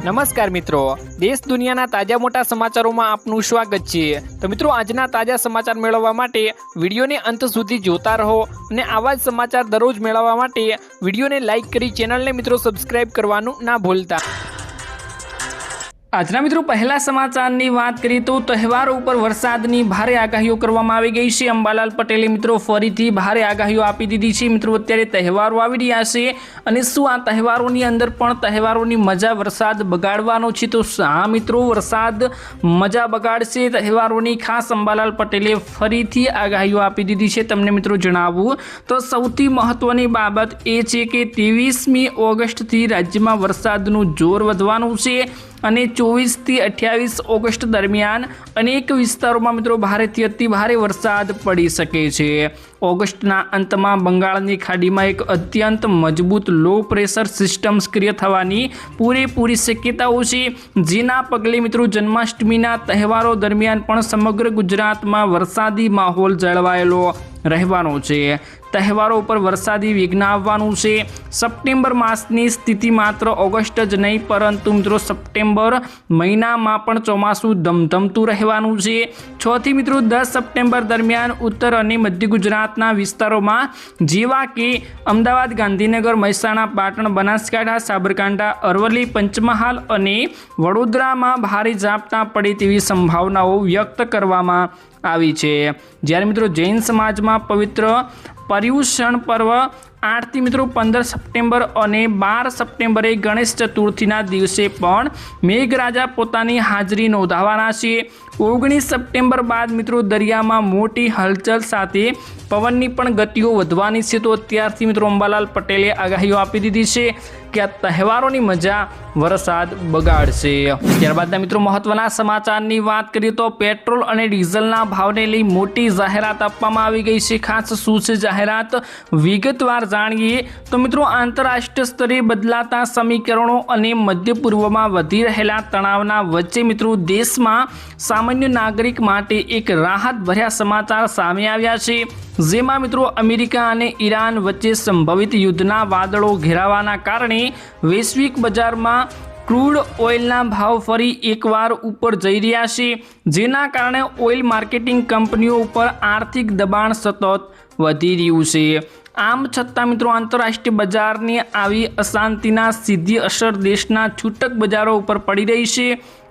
નમસ્કાર મિત્રો, દેશ દુનિયાના તાજા મોટા સમાચારોમાં આપનું સ્વાગત છે। તો મિત્રો, આજના તાજા સમાચાર મેળવવા માટે વિડીયોને અંત સુધી જોતા રહો અને આવા જ સમાચાર દરરોજ મેળવવા માટે વિડીયોને લાઇક કરી ચેનલને મિત્રો સબસ્ક્રાઇબ કરવાનું ના ભૂલતા। આજના મિત્રો પહેલા સમાચારની વાત કરીએ તો તહેવારો ઉપર વરસાદની ભારે આગાહીઓ કરવામાં આવી ગઈ છે। અંબાલાલ પટેલે મિત્રો ફરીથી ભારે આગાહીઓ આપી દીધી છે। મિત્રો અત્યારે તહેવારો આવી રહ્યા છે અને શું આ તહેવારોની અંદર પણ તહેવારોની મજા વરસાદ બગાડવાનો છે? તો હા મિત્રો, વરસાદ મજા બગાડશે તહેવારોની। ખાસ અંબાલાલ પટેલે ફરીથી આગાહીઓ આપી દીધી છે। તમને મિત્રો જણાવું તો સૌથી મહત્વની બાબત એ છે કે 23મી ઓગસ્ટથી રાજ્યમાં વરસાદનું જોર વધવાનું છે અને 24 થી 28 ઓગસ્ટ દરમિયાન અનેક વિસ્તારોમાં મિત્રો ભારેથી અતિ ભારે વરસાદ પડી શકે છે। ઓગસ્ટના અંતમાં બંગાળની ખાડીમાં એક અત્યંત મજબૂત લો પ્રેશર સિસ્ટમ સક્રિય થવાની પૂરેપૂરી શક્યતાઓ છે, જેના પગલે મિત્રો જન્માષ્ટમીના તહેવારો દરમિયાન પણ સમગ્ર ગુજરાતમાં વરસાદી માહોલ જળવાયેલો રહેવાનો છે। તહેવારો ઉપર વરસાદી વિઘ્ન આવવાનું છે। સપ્ટેમ્બર માસની સ્થિતિ માત્ર ઓગસ્ટ જ નહીં પરંતુ મિત્રો સપ્ટેમ્બર મહિનામાં પણ ચોમાસું ધમધમતું રહેવાનું છે। 6 થી મિત્રો 10 સપ્ટેમ્બર દરમિયાન ઉત્તર અને મધ્ય ગુજરાતના વિસ્તારોમાં જેવા કે અમદાવાદ, ગાંધીનગર, મહેસાણા, પાટણ, બનાસકાંઠા, સાબરકાંઠા, અરવલ્લી, પંચમહાલ અને વડોદરામાં ભારે ઝાપટા પડે તેવી સંભાવનાઓ વ્યક્ત કરવામાં આવી છે। જ્યારે મિત્રો જૈન સમાજમાં પવિત્ર પર્યુષણ પર્વ 8 થી મિત્રો 15 સપ્ટેમ્બર અને 12 સપ્ટેમ્બરે ગણેશ ચતુર્થીના દિવસે પણ મેઘરાજા પોતાની હાજરી નોંધાવવાના છે। 19 સપ્ટેમ્બર બાદ મિત્રો દરિયામાં મોટી હલચલ સાથે પવનની પણ ગતિઓ વધવાની છે। તો અત્યારથી મિત્રો અંબાલાલ પટેલે આગાહીઓ આપી દીધી છે કે આ તહેવારોની મજા વરસાદ બગાડશે। ત્યારબાદના મિત્રો મહત્વના સમાચારની વાત કરીએ તો પેટ્રોલ અને ડીઝલના ભાવને લઈ મોટી જાહેરાત આપવામાં આવી ગઈ છે। ખાસ શું છે જાહેરાત, વિગતવાર જાણીએ તો મિત્રો આંતરરાષ્ટ્રીય સ્તરે બદલાતા સમીકરણો અને મધ્ય પૂર્વમાં વધી રહેલા તણાવના વચ્ચે મિત્રો દેશમાં સામાન્ય નાગરિક માટે એક રાહત ભર્યા સમાચાર સામે આવ્યા છે, જેમાં મિત્રો અમેરિકા અને ઈરાન વચ્ચે સંભવિત યુદ્ધના વાદળો ઘેરાવાના કારણે વૈશ્વિક બજારમાં ક્રૂડ ઓઇલના ભાવ ફરી એકવાર ઉપર જઈ રહ્યા છે, જેના કારણે ઓઇલ માર્કેટિંગ કંપનીઓ ઉપર આર્થિક દબાણ સતત વધી રહ્યું છે। આમ છતાં મિત્રો આંતરરાષ્ટ્રીય બજારની આવી અશાંતિના સીધી અસર દેશના છૂટક બજારો ઉપર પડી રહી છે।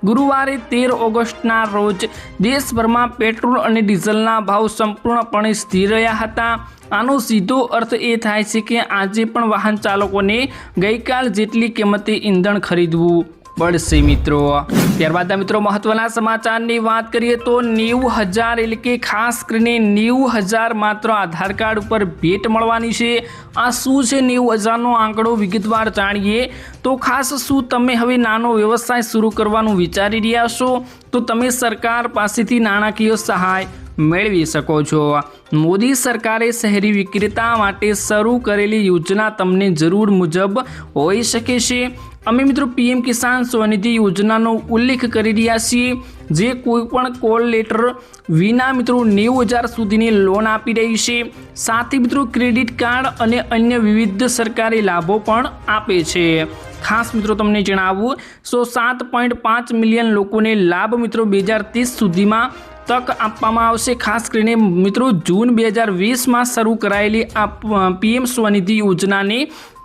ગુરુવારે 13 ઓગસ્ટના રોજ દેશભરમાં પેટ્રોલ અને ડીઝલના ભાવ સંપૂર્ણપણે સ્થિર રહ્યા હતા। આનો સીધો અર્થ એ થાય છે કે આજે પણ વાહન ચાલકોને ગઈકાલ જેટલી કિંમતે ઈંધણ ખરીદવું પડશે મિત્રો। ત્યારબાદ મિત્રો મહત્વના સમાચારની વાત કરીએ તો 90,000 એટલે કે ખાસ કરીને 90,000 માત્ર આધાર કાર્ડ ઉપર ભેટ મળવાની છે। આ શું છે 90,000નો આંકડો, વિગતવાર જાણીએ તો ખાસ શું તમે હવે નાનો વ્યવસાય શરૂ કરવાનું વિચારી રહ્યા છો તો તમે સરકાર પાસેથી નાણાકીય સહાય મેળવી શકો છો। મોદી સરકારે શહેરી વિક્રેતા માટે શરૂ કરેલી યોજના તમને જરૂર મુજબ હોઈ શકે છે। અમે મિત્રો પીએમ કિસાન સ્વનિધિ યોજનાનો ઉલ્લેખ કરી રહ્યા છીએ, જે કોઈ પણ કોલ લેટર વિના મિત્રો 90,000 સુધીની લોન આપી રહી છે। સાથે મિત્રો ક્રેડિટ કાર્ડ અને અન્ય વિવિધ સરકારી લાભો પણ આપે છે। ખાસ મિત્રો તમને જણાવું તો 7.5 મિલિયન લોકોને લાભ મિત્રો 2030 સુધીમાં તક આપવામાં આવશે। ખાસ કરીને મિત્રો જૂન 2020માં શરૂ કરાયેલી આ પીએમ સ્વનિધિ યોજનાને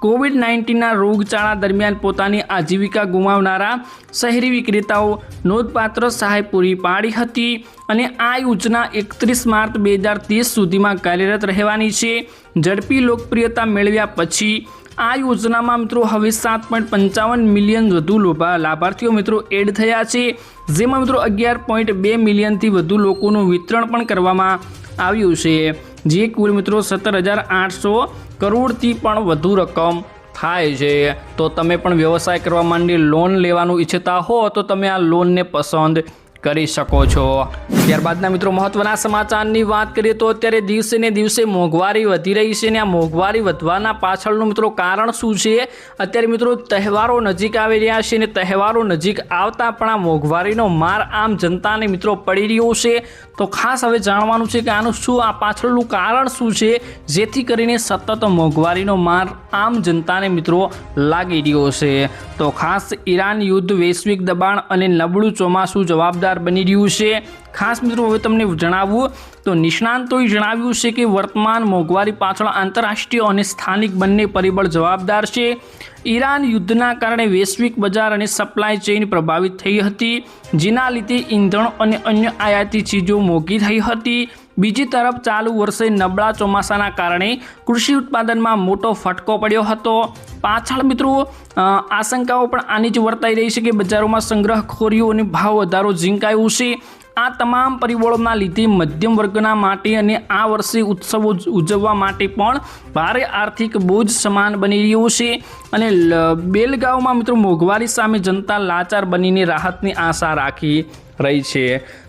કોવિડ-19ના રોગચાળા દરમિયાન પોતાની આજીવિકા ગુમાવનારા શહેરી વિક્રેતાઓ નોંધપાત્ર સહાય પૂરી પાડી હતી અને આ યોજના 31 માર્ચ 2030 સુધીમાં કાર્યરત રહેવાની છે। ઝડપી લોકપ્રિયતા મેળવ્યા પછી આ યોજનામાં મિત્રો હવે 7.55 મિલિયન વધુ લાભાર્થીઓ મિત્રો એડ થયા છે, જેમાં મિત્રો 11.2 મિલિયનથી વધુ લોકોનું વિતરણ પણ કરવામાં આવ્યું છે, જે કુલ મિત્રો 17,800 કરોડથી પણ વધુ રકમ થાય છે। તો તમે પણ વ્યવસાય કરવા માટે લોન લેવાનું ઈચ્છતા હો તો તમે આ લોનને પસંદ કરી શકો છો। ત્યારબાદના મિત્રો મહત્વના સમાચારની વાત કરીએ તો અત્યારે દિવસે ને દિવસે મોંઘવારી વધી રહી છે અને આ મોંઘવારી વધવાના પાછળનું મિત્રો કારણ શું છે? અત્યારે મિત્રો તહેવારો નજીક આવી રહ્યા છે અને તહેવારો નજીક આવતા પણ આ મોંઘવારીનો માર આમ જનતાને મિત્રો પડી રહ્યો છે। તો ખાસ હવે જાણવાનું છે કે આનું શું આ પાછળનું કારણ શું છે જેથી કરીને સતત મોંઘવારીનો માર આમ જનતાને મિત્રો લાગી રહ્યો છે। તો ખાસ ઈરાન યુદ્ધ, વૈશ્વિક દબાણ અને નબળું ચોમાસું જવાબદાર બની રહ્યું છે। ખાસ મિત્રો હવે તમને જણાવું તો નિષ્ણાંતોએ જણાવ્યું છે કે વર્તમાન મોંઘવારી પાછળ આંતરરાષ્ટ્રીય અને સ્થાનિક બંને પરિબળ જવાબદાર છે। ઈરાન યુદ્ધના કારણે વૈશ્વિક બજાર અને સપ્લાય ચેઇન પ્રભાવિત થઈ હતી, જેના લીધે ઈંધણ અને અન્ય આયાતી ચીજો મોંઘી થઈ હતી। બીજી તરફ ચાલુ વર્ષે નબળા ચોમાસાના કારણે કૃષિ ઉત્પાદનમાં મોટો ફટકો પડ્યો હતો। પાછળ મિત્રો આશંકાઓ પણ આની જ વર્તાઈ રહી છે કે બજારોમાં સંગ્રહખોરીઓ અને ભાવ વધારો ઝીંકાયું છે। આ તમામ પરિબળોના લીધે મધ્યમ વર્ગના માટે અને આ વર્ષે ઉત્સવો ઉજવવા માટે પણ ભારે આર્થિક બોજ સમાન બની રહ્યું છે અને બેલગામમાં મિત્રો મોંઘવારી સામે જનતા લાચાર બનીને રાહતની આશા રાખી રહી છે।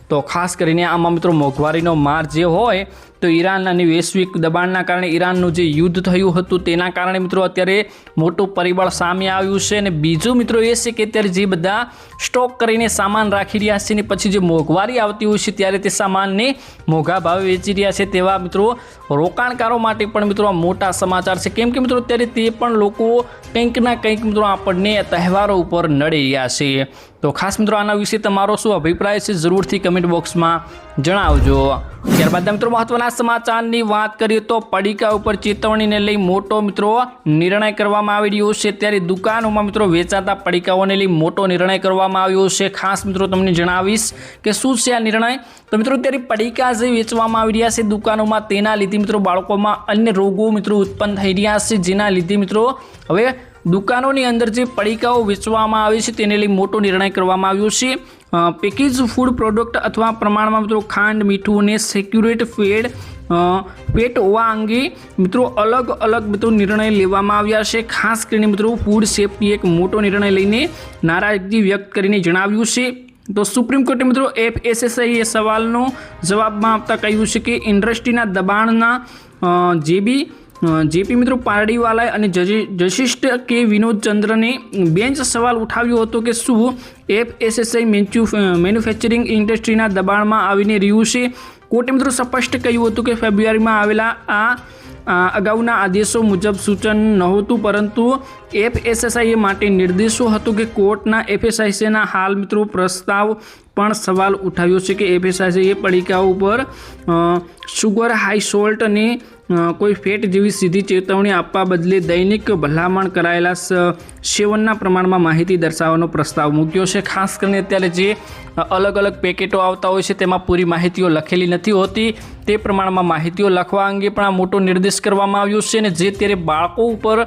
તો ખાસ કરીને આમાં મિત્રો મોંઘવારીનો માર જે હોય તો ઈરાન અને વૈશ્વિક દબાણના કારણે ઈરાનનું જે યુદ્ધ થયું હતું તેના કારણે મિત્રો અત્યારે મોટું પરિબળ સામે આવ્યું છે। અને બીજું મિત્રો એ છે કે અત્યારે જે બધા સ્ટોક કરીને સામાન રાખી રહ્યા છે ને પછી જે મોંઘવારી આવતી હોય છે ત્યારે તે સામાનને મોંઘા ભાવે વેચી રહ્યા છે તેવા મિત્રો રોકાણકારો માટે પણ મિત્રો આ મોટા સમાચાર છે, કેમ કે મિત્રો અત્યારે તે પણ લોકો કંઈક ના કંઈક મિત્રો આપણને તહેવારો ઉપર નડી રહ્યા છે। તો ખાસ મિત્રો આના વિશે તમારો શું અભિપ્રાય છે જરૂરથી કમેન્ટ બોક્સમાં જણાવજો। ત્યારબાદ મિત્રો મહત્વના સમાચારની વાત કરીએ તો પડીકા ઉપર ચેતવણીને લઈ મોટો મિત્રો નિર્ણય કરવામાં આવી રહ્યો છે। ત્યારે દુકાનોમાં મિત્રો વેચાતા પડીકાઓને લઈ મોટો નિર્ણય કરવામાં આવ્યો છે। ખાસ મિત્રો તમને જણાવીશ કે શું છે આ નિર્ણય। તો મિત્રો અત્યારે પડીકા જે વેચવામાં આવી રહ્યા છે દુકાનોમાં તેના લીધે મિત્રો બાળકોમાં અન્ય રોગો મિત્રો ઉત્પન્ન થઈ રહ્યા છે, જેના લીધે મિત્રો હવે દુકાનોની અંદર જે પડીકાઓ વેચવામાં આવે છે તેને લઈ મોટો નિર્ણય કરવામાં આવ્યો છે। પેકેજ ફૂડ પ્રોડક્ટ અથવા પ્રમાણમાં મિત્રો ખાંડ, મીઠું અને સેક્યુરેટ પેટ હોવા અંગે મિત્રો અલગ અલગ મિત્રો નિર્ણય લેવામાં આવ્યા છે। ખાસ કરીને મિત્રો ફૂડ સેફ્ટી એક મોટો નિર્ણય લઈને નારાજગી વ્યક્ત કરીને જણાવ્યું છે। તો સુપ્રીમ કોર્ટે મિત્રો FSSAI એ સવાલનો જવાબમાં આપતા કહ્યું છે કે ઇન્ડસ્ટ્રીના દબાણના જેપી મિત્રો પારડીવાલાએ અને જસ્ટિસ કે વિનોદ ચંદ્રને બેન્ચ સવાલ ઉઠાવ્યો હતો કે શું FSSAI મેન્યુફેક્ચરિંગ ઇન્ડસ્ટ્રીના દબાણમાં આવીને રહ્યું છે। કોર્ટે મિત્રો સ્પષ્ટ કહ્યું હતું કે ફેબ્રુઆરીમાં આવેલા અગાઉના આદેશો મુજબ સૂચન નહોતું, પરંતુ FSSAI માટે નિર્દેશો હતો કે કોર્ટના FSSAIના હાલ મિત્રો પ્રસ્તાવ પણ સવાલ ઉઠાવ્યો છે કે FSSAI પડીકાઓ ઉપર શુગર, હાઈ સોલ્ટ અને કોઈ ફેટ જેવી સીધી ચેતવણી આપવા બદલે દૈનિક ભલામણ કરાયેલા સેવનના પ્રમાણમાં માહિતી દર્શાવવાનો પ્રસ્તાવ મૂક્યો છે। ખાસ કરીને અત્યારે જે અલગ અલગ પેકેટો આવતા હોય છે તેમાં પૂરી માહિતીઓ લખેલી નથી હોતી, તે પ્રમાણમાં માહિતીઓ લખવા અંગે પણ આ મોટો નિર્દેશ કરવામાં આવ્યો છે। અને જે અત્યારે બાળકો ઉપર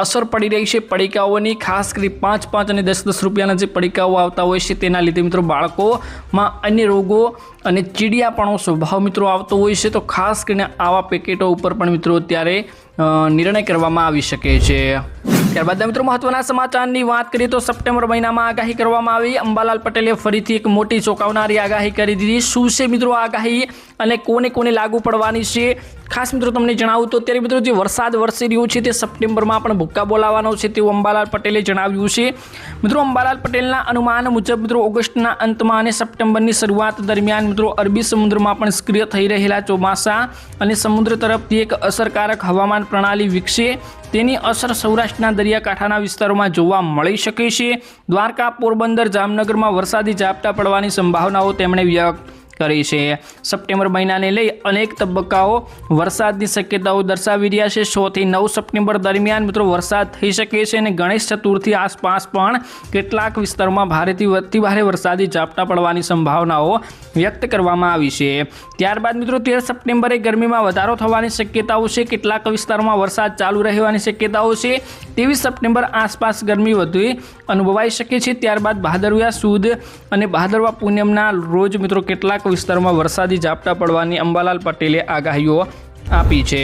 અસર પડી રહી છે પડીકાઓની, ખાસ કરી 5 અને 10 રૂપિયાના જે પડીકાઓ આવતા હોય છે તેના લીધે મિત્રો બાળકોમાં અન્ય રોગો અને ચીડિયાપણો સ્વભાવ મિત્રો આવતો હોય છે। તો ખાસ કરીને આવા પેકેટો ઉપર પણ મિત્રો અત્યારે નિર્ણય કરવામાં આવી શકે છે। ત્યારબાદ મિત્રો મહત્વના સમાચારની વાત કરીએ તો સપ્ટેમ્બર મહિનામાં આગાહી કરવામાં આવી। અંબાલાલ પટેલે ફરીથી એક મોટી ચોંકાવનારી આગાહી કરી દીધી। શું છે મિત્રો આગાહી અને કોને કોને લાગુ પડવાની છે ખાસ મિત્રો તમને જણાવું તો અત્યારે મિત્રો જે વરસાદ વરસી રહ્યો છે તે સપ્ટેમ્બરમાં પણ ભૂક્કા બોલાવવાનો છે તેવું અંબાલાલ પટેલે જણાવ્યું છે। મિત્રો અંબાલાલ પટેલના અનુમાન મુજબ મિત્રો ઓગસ્ટના અંતમાં અને સપ્ટેમ્બરની શરૂઆત દરમિયાન મિત્રો અરબી સમુદ્રમાં પણ સક્રિય થઈ રહેલા ચોમાસા અને સમુદ્ર તરફથી એક અસરકારક હવામાન પ્રણાલી વિકસે તેની અસર સૌરાષ્ટ્રના દરિયાકાંઠાના વિસ્તારોમાં જોવા મળી શકે છે। દ્વારકા, પોરબંદર, જામનગરમાં વરસાદી ઝાપટા પડવાની સંભાવનાઓ તેમણે વ્યક્ત કરી છે। સપ્ટેમ્બર મહિનાને લઈ અનેક તબક્કાઓ વરસાદની શક્યતાઓ દર્શાવી રહ્યા છે। 6 થી 9 સપ્ટેમ્બર દરમિયાન મિત્રો વરસાદ થઈ શકે છે અને ગણેશ ચતુર્થી આસપાસ પણ કેટલાક વિસ્તારોમાં ભારેથી અતિ ભારે વરસાદી ઝાપટા પડવાની સંભાવનાઓ વ્યક્ત કરવામાં આવી છે। ત્યારબાદ મિત્રો 13 સપ્ટેમ્બરે ગરમીમાં વધારો થવાની શક્યતાઓ છે। કેટલાક વિસ્તારોમાં વરસાદ ચાલુ રહેવાની શક્યતાઓ છે। 23 સપ્ટેમ્બર આસપાસ ગરમી વધુ અનુભવાઈ શકે છે। ત્યારબાદ ભાદરવા સુદ અને ભાદરવા પૂનમના રોજ મિત્રો કેટલાક વિસ્તારોમાં વરસાદી ઝાપટા પડવાની અંબાલાલ પટેલે આગાહીઓ આપી છે।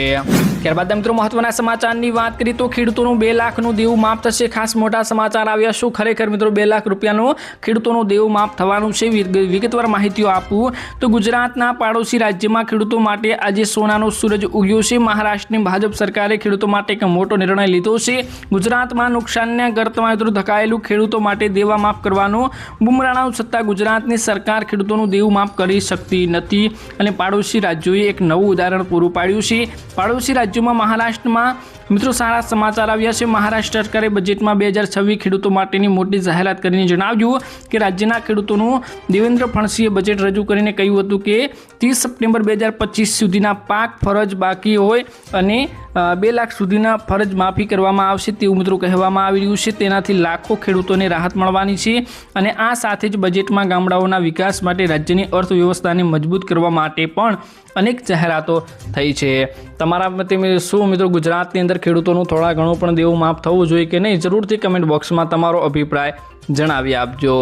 ત્યારબાદ મિત્રો મહત્વના સમાચારની વાત કરીએ તો ખેડૂતોનું 2 લાખનું દેવું માફ થશે. ખાસ મોટા સમાચાર આવ્યા. શું ખરેખર મિત્રો 2 લાખ રૂપિયાનું ખેડૂતોનું દેવું માફ થવાનું છે? વિગતવાર માહિતીઓ આપું તો ગુજરાતના પાડોશી રાજ્યમાં ખેડૂતો માટે આજે સોનાનો સૂરજ ઉગ્યો છે. મહારાષ્ટ્રની ભાજપ સરકારે ખેડૂતો માટે એક મોટો નિર્ણય લીધો છે. ગુજરાતમાં નુકસાનના ગર્તમાં મિત્રો ધકાયેલું ખેડૂતો માટે દેવા માફ કરવાનું બુમરાણ છતાં ગુજરાતની સરકાર ખેડૂતોનું દેવું માફ કરી શકતી નથી અને પાડોશી રાજ્યોએ એક નવું ઉદાહરણ પૂરું પાડ્યું છે. પાડોશી રાજ્યોમાં મહારાષ્ટ્રમાં મિત્રો સારા સમાચાર આવ્યા છે. મહારાષ્ટ્ર સરકારે બજેટમાં 2026 ખેડૂતો માટેની મોટી જાહેરાત કરીને જણાવ્યું કે રાજ્યના ખેડૂતોનું દેવેન્દ્ર ફડણવીસે બજેટ રજૂ કરીને કહ્યું હતું કે 30 સપ્ટેમ્બર 2025 સુધીના પાક ફરજ બાકી હોય અને 2 લાખ સુધીના ફરજ માફી કરવામાં આવશે તેવું મિત્રો કહેવામાં આવી રહ્યું છે. તેનાથી લાખો ખેડૂતોને રાહત મળવાની છે અને આ સાથે જ બજેટમાં ગામડાઓના વિકાસ માટે રાજ્યની અર્થવ્યવસ્થાને મજબૂત કરવા માટે પણ અનેક જાહેરાતો થઈ છે. તમારા મતે શું મિત્રો ગુજરાતની અંદર ખેડૂતોનું થોડા ઘણું પણ દેવું માફ થવું જોઈએ કે નહીં? જરૂરથી કમેન્ટ બોક્સમાં તમારો અભિપ્રાય જણાવી આપજો.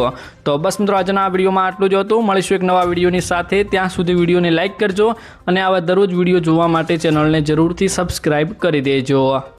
તો બસ મિત્રો આજના વિડીયોમાં આટલું જ હતું. મળીશું એક નવા વિડીયોની સાથે. ત્યાં સુધી વિડીયોને લાઇક કરજો અને આવા દરરોજ વિડીયો જોવા માટે ચેનલને જરૂરથી સબસ્ક્રાઈબ કરી દેજો.